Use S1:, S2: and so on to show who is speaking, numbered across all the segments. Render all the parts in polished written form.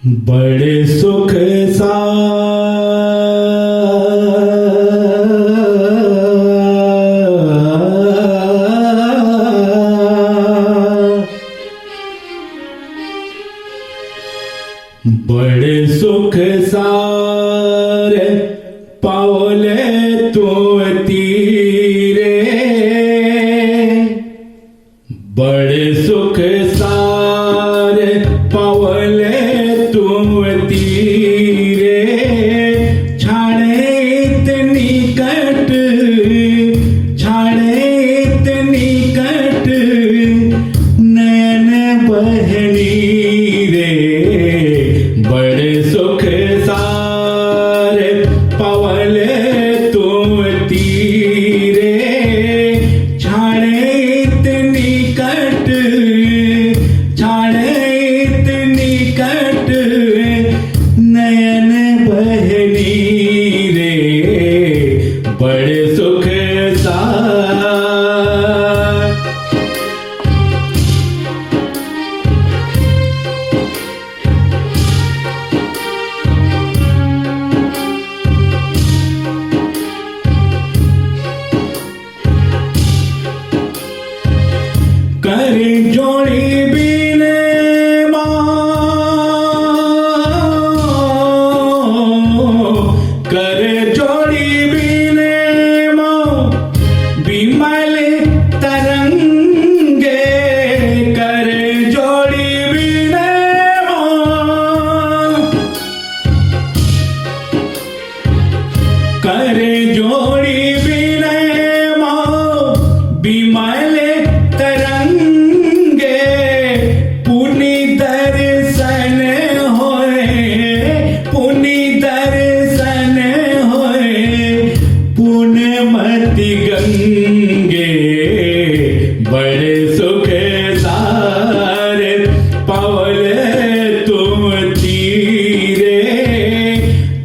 S1: बड़े सुख सा बड़े सुख सारे पावले तू तीरे, बड़े सुख सारे पावले तू तीरे, छाड़े इतनी कट, छाड़े इतनी कट, नयन बहनी रे, बड़े सुख सारे पावले तुम तीरे, छाड़े इतनी कट, छाड़े इतनी कट, नयन बहनी रे, बड़े सुख सारे। कर जोड़ी बीने कर जोड़ी बीने बिमल तरंगे, कर जोड़ी बीने कर जोड़ी बीने बिमल तरंगे, पुनि दर्शन होए, पुनि दर्शन होए, पुण्यमति गंगे, बड़े सुख सारे पावले तुम तीरे,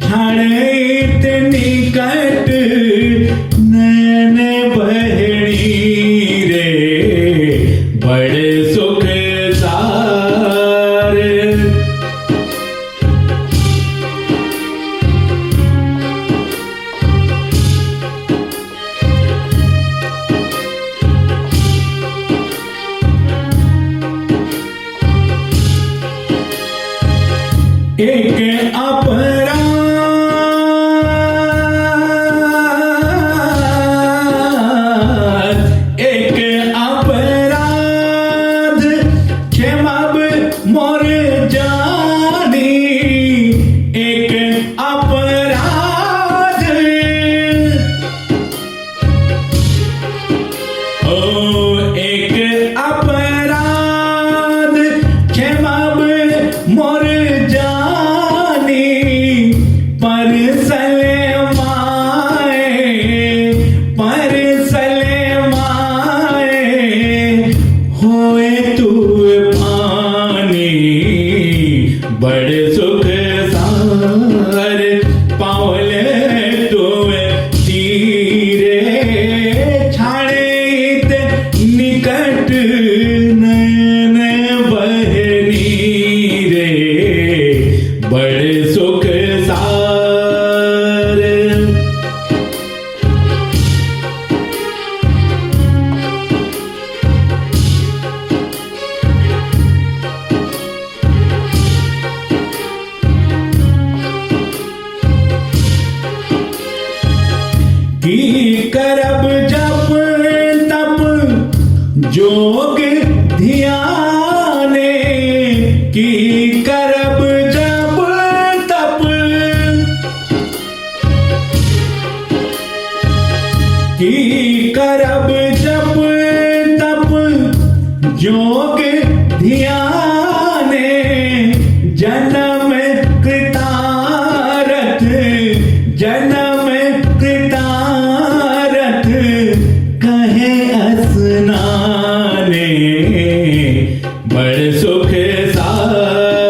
S1: छाड़े इतनी कट, नयन बहनी रे, बड़े सुख सारे। एक अपराध, एक अपराध, क्षमाब मोर जानी, एक अपराध, ओ एक अपराध, क्षमाब मोर जानी, पर सलेमाए, पर सलेमाए, होए तू पानी, बड़े सुख सारे पावले तुम तीरे, छाड़े इतनी कट, नयन बहनी रे, बड़े सुख सारे। की करब जप तप जोग ध्याने, की करब जप तप, की करब जप तप, जोग ध्याने, जन्म कृतारथ, जन्म कृतारथ, कहे अस्नाने, बड़े सुख सारे।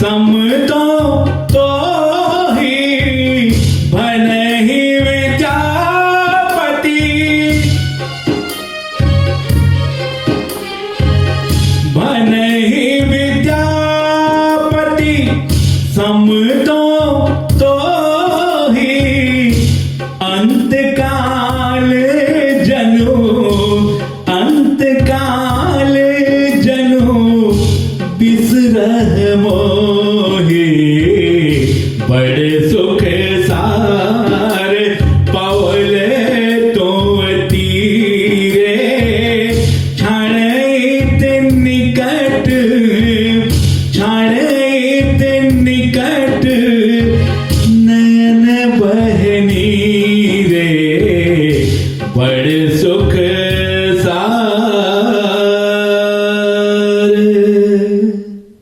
S1: समतो तो ही भनहि विद्यापति भनहि विद्यापति समतो तो ही अंतकाल जनु अंतकाल जनु बिसरह मोर